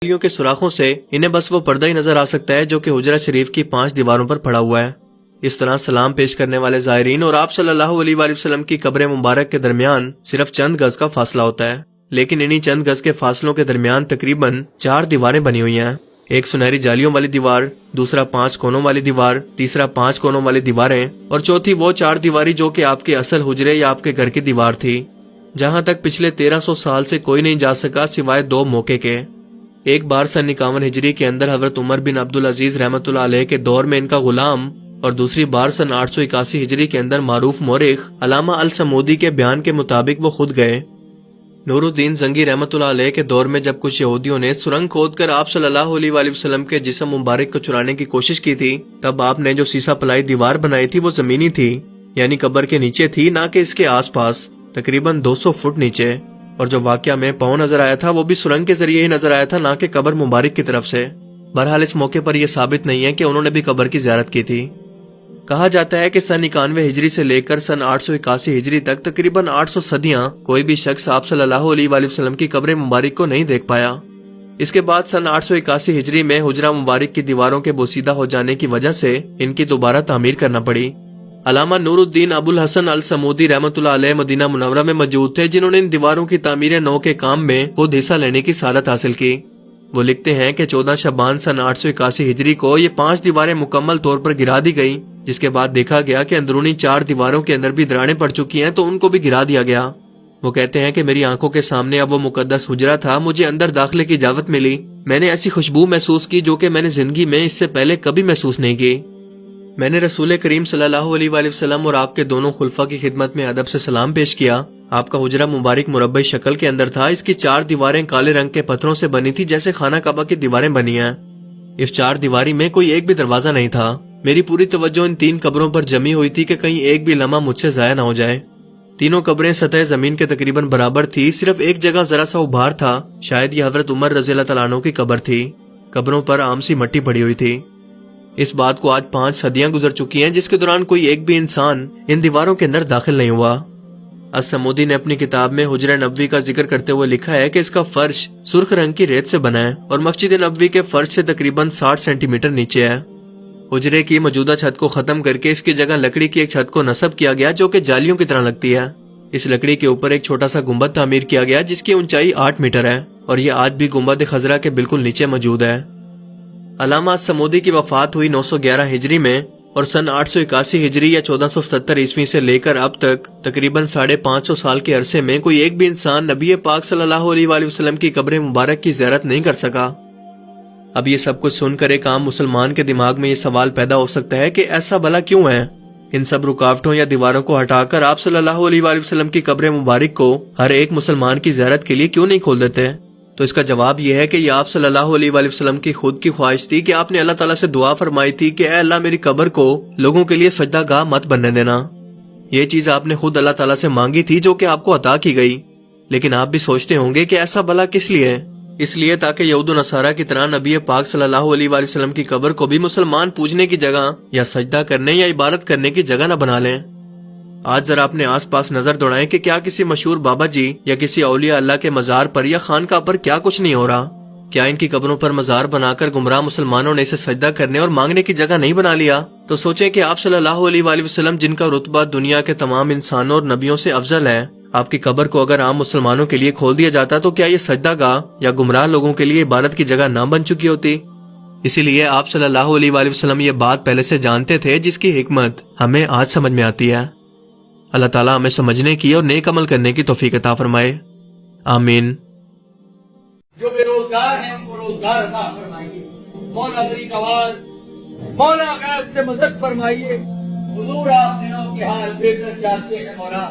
کے سوراخوں سے انہیں بس وہ پردہ ہی نظر آ سکتا ہے جو کہ حجرہ شریف کی 5 دیواروں پر پڑا ہوا ہے۔ اس طرح سلام پیش کرنے والے زائرین اور آپ صلی اللہ علیہ وآلہ وسلم کی قبر مبارک کے درمیان صرف چند گز کا فاصلہ ہوتا ہے، لیکن انہی چند گز کے فاصلوں کے درمیان تقریباً 4 دیواریں بنی ہوئی ہیں۔ ایک سنہری جالیوں والی دیوار، دوسرا 5 کونوں والی دیوار، تیسرا 5 کونوں والی دیواریں اور چوتھی وہ 4 دیواری جو کہ آپ کے اصل حجرے یا آپ کے گھر کی دیوار تھی، جہاں تک پچھلے 1300 سال سے کوئی نہیں جا سکا سوائے 2 موقع کے۔ ایک بار سن 51 ہجری کے اندر حضرت عمر بن عبدالعزیز رحمۃ اللہ علیہ کے دور میں ان کا غلام، اور دوسری بار سن 881 ہجری کے اندر معروف مورخ علامہ السمودی کے بیان کے مطابق وہ خود گئے۔ نور الدین زنگی رحمۃ اللہ علیہ کے دور میں جب کچھ یہودیوں نے سرنگ کھود کر آپ صلی اللہ علیہ وآلہ وسلم کے جسم مبارک کو چرانے کی کوشش کی تھی، تب آپ نے جو سیسا پلائی دیوار بنائی تھی وہ زمینی تھی، یعنی قبر کے نیچے تھی، نہ کہ اس کے آس پاس، تقریباً 200 فٹ نیچے۔ اور جو واقعہ میں پاؤں نظر آیا تھا وہ بھی سرنگ کے ذریعے ہی نظر آیا تھا، نہ کہ قبر مبارک کی طرف سے۔ بہرحال اس موقع پر یہ ثابت نہیں ہے کہ انہوں نے بھی قبر کی زیارت کی تھی۔ کہا جاتا ہے کہ سن 91 ہجری سے لے کر سن 881 ہجری تک تقریباً 800 صدیاں کوئی بھی شخص آپ صلی اللہ علیہ وآلہ وسلم کی قبر مبارک کو نہیں دیکھ پایا۔ اس کے بعد سن 881 ہجری میں حجرہ مبارک کی دیواروں کے بوسیدہ ہو جانے کی وجہ سے ان کی دوبارہ تعمیر کرنا پڑی۔ علامہ نور الدین ابو الحسن السمودی رحمۃ اللہ علیہ مدینہ منورہ میں موجود تھے، جنہوں نے ان دیواروں کی تعمیر نو کے کام میں خود حصہ لینے کی سعادت حاصل کی۔ وہ لکھتے ہیں کہ 14 شعبان سن 881 ہجری کو یہ 5 دیواریں مکمل طور پر گرا دی گئیں، جس کے بعد دیکھا گیا کہ اندرونی 4 دیواروں کے اندر بھی دراڑیں پڑ چکی ہیں، تو ان کو بھی گرا دیا گیا۔ وہ کہتے ہیں کہ میری آنکھوں کے سامنے اب وہ مقدس حجرہ تھا، مجھے اندر داخلے کی اجازت ملی، میں نے ایسی خوشبو محسوس کی جو کہ میں نے زندگی میں اس سے پہلے کبھی محسوس نہیں کی۔ میں نے رسول کریم صلی اللہ علیہ وآلہ وسلم اور آپ کے دونوں خلفاء کی خدمت میں ادب سے سلام پیش کیا۔ آپ کا حجرہ مبارک مربع شکل کے اندر تھا، اس کی 4 دیواریں کالے رنگ کے پتھروں سے بنی تھی، جیسے خانہ کعبہ کی دیواریں بنی ہیں۔ اس 4 دیواری میں کوئی ایک بھی دروازہ نہیں تھا۔ میری پوری توجہ ان 3 قبروں پر جمی ہوئی تھی کہ کہیں ایک بھی لمحہ مجھ سے ضائع نہ ہو جائے۔ تینوں قبریں سطح زمین کے تقریباً برابر تھی، صرف ایک جگہ ذرا سا ابھار تھا، شاید یہ حضرت عمر رضی اللہ تعالیٰ عنہ کی قبر تھی۔ قبروں پر عام سی مٹی پڑی ہوئی تھی۔ اس بات کو آج 5 صدیاں گزر چکی ہیں، جس کے دوران کوئی ایک بھی انسان ان دیواروں کے اندر داخل نہیں ہوا۔ السمودی نے اپنی کتاب میں حجرہ نبوی کا ذکر کرتے ہوئے لکھا ہے کہ اس کا فرش سرخ رنگ کی ریت سے بنا ہے اور مسجد نبوی کے فرش سے تقریباً 60 سینٹی میٹر نیچے ہے۔ حجرے کی موجودہ چھت کو ختم کر کے اس کی جگہ لکڑی کی ایک چھت کو نصب کیا گیا جو کہ جالیوں کی طرح لگتی ہے۔ اس لکڑی کے اوپر ایک چھوٹا سا گنبد تعمیر کیا گیا جس کی اونچائی 8 میٹر ہے، اور یہ آج بھی گنبد خضرا کے بالکل نیچے موجود ہے۔ علامہ السمودی کی وفات ہوئی 911 ہجری میں، اور سن 881 ہجری یا 1470 عیسوی سے لے کر اب تک تقریباً 550 سال کے عرصے میں کوئی ایک بھی انسان نبی پاک صلی اللہ علیہ وآلہ وسلم کی قبر مبارک کی زیارت نہیں کر سکا۔ اب یہ سب کچھ سن کر ایک عام مسلمان کے دماغ میں یہ سوال پیدا ہو سکتا ہے کہ ایسا بھلا کیوں ہے؟ ان سب رکاوٹوں یا دیواروں کو ہٹا کر آپ صلی اللہ علیہ وآلہ وسلم کی قبر مبارک کو ہر ایک مسلمان کی زیارت کے لیے کیوں نہیں کھول دیتے؟ تو اس کا جواب یہ ہے کہ یہ آپ صلی اللہ علیہ وآلہ وسلم کی خود کی خواہش تھی کہ آپ نے اللہ تعالیٰ سے دعا فرمائی تھی کہ اے اللہ میری قبر کو لوگوں کے لیے سجدہ گاہ مت بننے دینا۔ یہ چیز آپ نے خود اللہ تعالیٰ سے مانگی تھی جو کہ آپ کو عطا کی گئی۔ لیکن آپ بھی سوچتے ہوں گے کہ ایسا بھلا کس لیے؟ اس لیے تاکہ یہود و نصارہ کی طرح نبی پاک صلی اللہ علیہ وآلہ وسلم کی قبر کو بھی مسلمان پوجنے کی جگہ یا سجدہ کرنے یا عبادت کرنے کی جگہ نہ بنا لیں۔ آج ذرا اپنے آس پاس نظر دوڑائیں کہ کیا کسی مشہور بابا جی یا کسی اولیاء اللہ کے مزار پر یا خانقاہ پر کیا کچھ نہیں ہو رہا؟ کیا ان کی قبروں پر مزار بنا کر گمراہ مسلمانوں نے اسے سجدہ کرنے اور مانگنے کی جگہ نہیں بنا لیا؟ تو سوچیں کہ آپ صلی اللہ علیہ وآلہ وسلم جن کا رتبہ دنیا کے تمام انسانوں اور نبیوں سے افضل ہے، آپ کی قبر کو اگر عام مسلمانوں کے لیے کھول دیا جاتا تو کیا یہ سجدہ گاہ یا گمراہ لوگوں کے لیے عبادت کی جگہ نہ بن چکی ہوتی؟ اسی لیے آپ صلی اللہ علیہ وآلہ وسلم یہ بات پہلے سے جانتے تھے، جس کی حکمت ہمیں آج سمجھ میں آتی ہے۔ اللہ تعالیٰ ہمیں سمجھنے کی اور نیک عمل کرنے کی توفیق عطا فرمائے، آمین۔ جو بے روزگار ہیں ان کو روزگار عطا فرمائیے، مولا غریب نواز، مولا غیب سے مدد فرمائیے، حضور آپ دنوں کے حال بہتر جانتے ہیں مولا۔